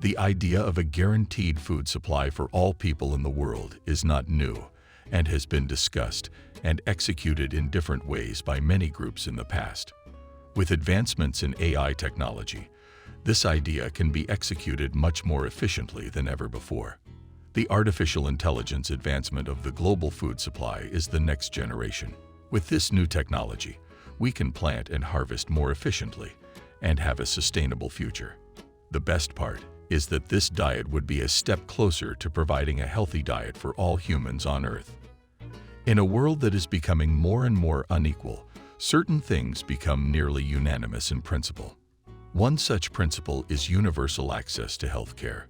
The idea of a guaranteed food supply for all people in the world is not new and has been discussed and executed in different ways by many groups in the past. With advancements in AI technology, this idea can be executed much more efficiently than ever before. The artificial intelligence advancement of the global food supply is the next generation. With this new technology, we can plant and harvest more efficiently and have a sustainable future. The best part is that this diet would be a step closer to providing a healthy diet for all humans on Earth. In a world that is becoming more and more unequal, certain things become nearly unanimous in principle. One such principle is universal access to health care.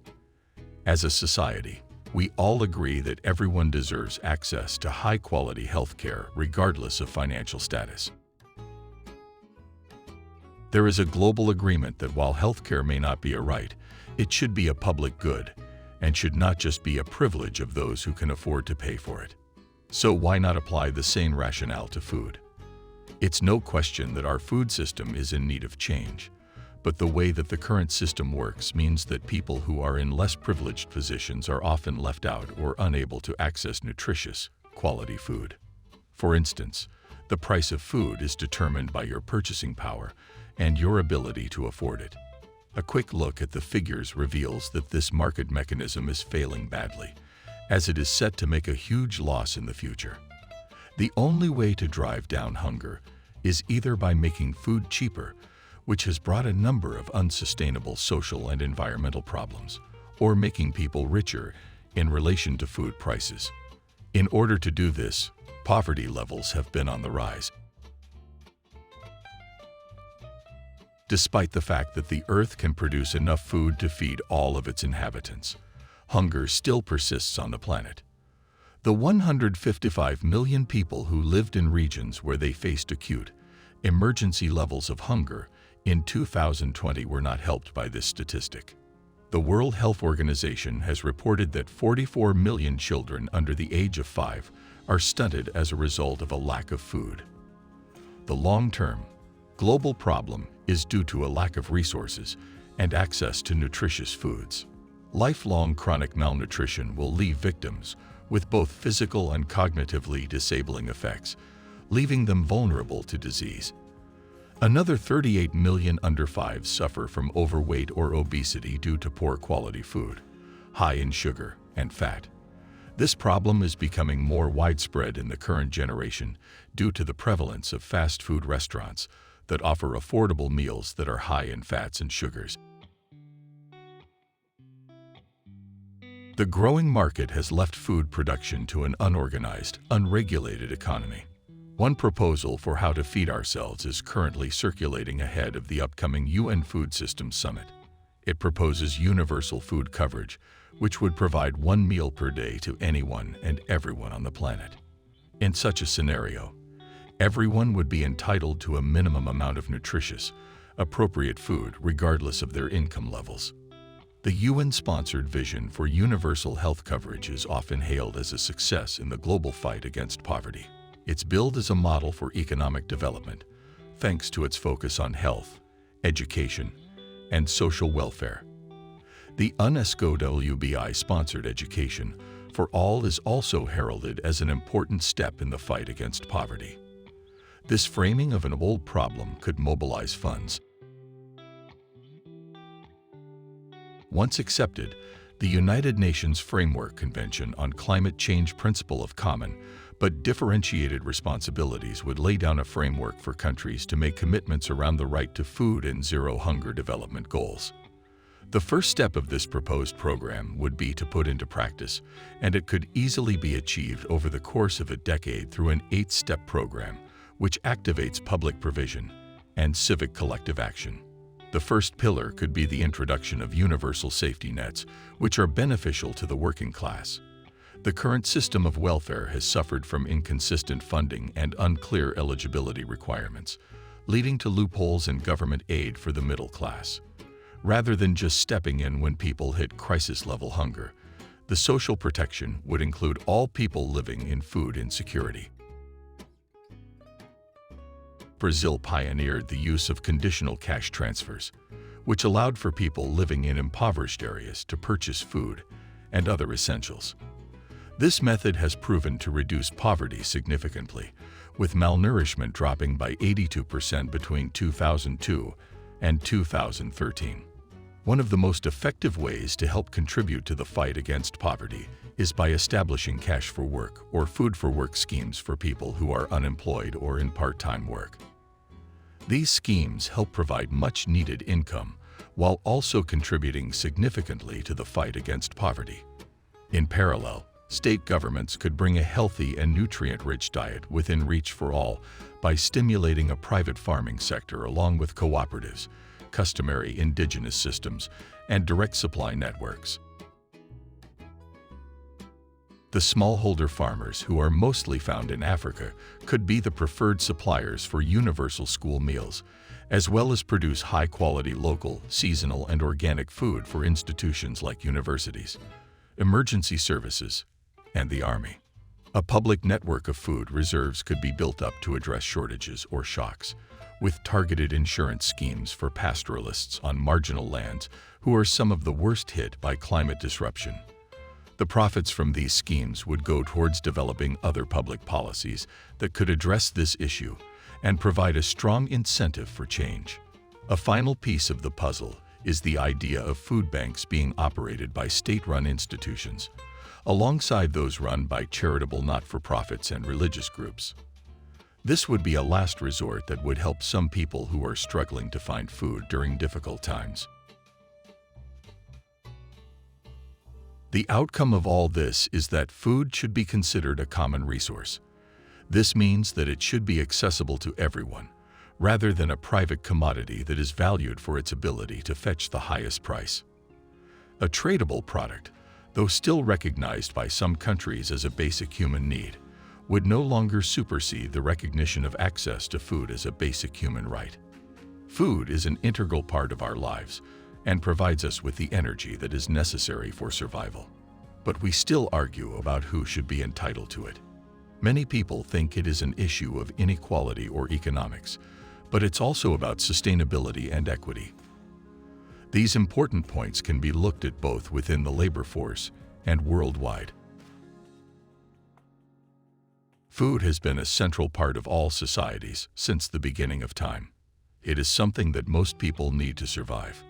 As a society, we all agree that everyone deserves access to high-quality health care regardless of financial status. There is a global agreement that while health care may not be a right, it should be a public good and should not just be a privilege of those who can afford to pay for it. So why not apply the same rationale to food? It's no question that our food system is in need of change, but the way that the current system works means that people who are in less privileged positions are often left out or unable to access nutritious, quality food. For instance, the price of food is determined by your purchasing power and your ability to afford it. A quick look at the figures reveals that this market mechanism is failing badly, as it is set to make a huge loss in the future. The only way to drive down hunger is either by making food cheaper, which has brought a number of unsustainable social and environmental problems, or making people richer in relation to food prices. In order to do this, poverty levels have been on the rise. Despite the fact that the Earth can produce enough food to feed all of its inhabitants, hunger still persists on the planet. The 155 million people who lived in regions where they faced acute, emergency levels of hunger in 2020 were not helped by this statistic. The World Health Organization has reported that 44 million children under the age of 5 are stunted as a result of a lack of food. The long-term, global problem is due to a lack of resources and access to nutritious foods. Lifelong chronic malnutrition will leave victims with both physical and cognitively disabling effects, leaving them vulnerable to disease. Another 38 million under 5s suffer from overweight or obesity due to poor quality food, high in sugar and fat. This problem is becoming more widespread in the current generation due to the prevalence of fast food restaurants that offer affordable meals that are high in fats and sugars. The growing market has left food production to an unorganized, unregulated economy. One proposal for how to feed ourselves is currently circulating ahead of the upcoming UN Food Systems Summit. It proposes universal food coverage, which would provide one meal per day to anyone and everyone on the planet. In such a scenario, everyone would be entitled to a minimum amount of nutritious, appropriate food regardless of their income levels. The UN-sponsored vision for universal health coverage is often hailed as a success in the global fight against poverty. It's billed as a model for economic development, thanks to its focus on health, education, and social welfare. The UNESCO WBI-sponsored education for all is also heralded as an important step in the fight against poverty. This framing of an old problem could mobilize funds. Once accepted, the United Nations Framework Convention on Climate Change Principle of Common but differentiated responsibilities would lay down a framework for countries to make commitments around the right to food and zero hunger development goals. The first step of this proposed program would be to put into practice, and it could easily be achieved over the course of a decade through an 8-step program, which activates public provision and civic collective action. The first pillar could be the introduction of universal safety nets, which are beneficial to the working class. The current system of welfare has suffered from inconsistent funding and unclear eligibility requirements, leading to loopholes in government aid for the middle class. Rather than just stepping in when people hit crisis-level hunger, the social protection would include all people living in food insecurity. Brazil pioneered the use of conditional cash transfers, which allowed for people living in impoverished areas to purchase food and other essentials. This method has proven to reduce poverty significantly, with malnourishment dropping by 82% between 2002 and 2013. One of the most effective ways to help contribute to the fight against poverty is by establishing cash for work or food for work schemes for people who are unemployed or in part-time work. These schemes help provide much-needed income while also contributing significantly to the fight against poverty. In parallel, state governments could bring a healthy and nutrient-rich diet within reach for all by stimulating a private farming sector along with cooperatives, customary indigenous systems, and direct supply networks. The smallholder farmers, who are mostly found in Africa, could be the preferred suppliers for universal school meals, as well as produce high-quality local, seasonal, and organic food for institutions like universities, emergency services, and the Army. A public network of food reserves could be built up to address shortages or shocks, with targeted insurance schemes for pastoralists on marginal lands who are some of the worst hit by climate disruption. The profits from these schemes would go towards developing other public policies that could address this issue and provide a strong incentive for change. A final piece of the puzzle is the idea of food banks being operated by state-run institutions, alongside those run by charitable not-for-profits and religious groups. This would be a last resort that would help some people who are struggling to find food during difficult times. The outcome of all this is that food should be considered a common resource. This means that it should be accessible to everyone, rather than a private commodity that is valued for its ability to fetch the highest price. A tradable product, though still recognized by some countries as a basic human need, would no longer supersede the recognition of access to food as a basic human right. Food is an integral part of our lives and provides us with the energy that is necessary for survival. But we still argue about who should be entitled to it. Many people think it is an issue of inequality or economics, but it's also about sustainability and equity. These important points can be looked at both within the labor force and worldwide. Food has been a central part of all societies since the beginning of time. It is something that most people need to survive.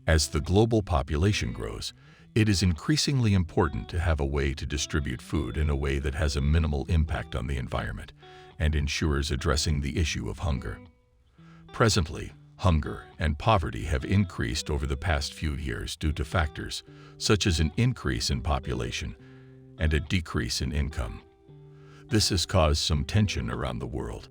As the global population grows, it is increasingly important to have a way to distribute food in a way that has a minimal impact on the environment and ensures addressing the issue of hunger. Presently, hunger and poverty have increased over the past few years due to factors such as an increase in population and a decrease in income. This has caused some tension around the world.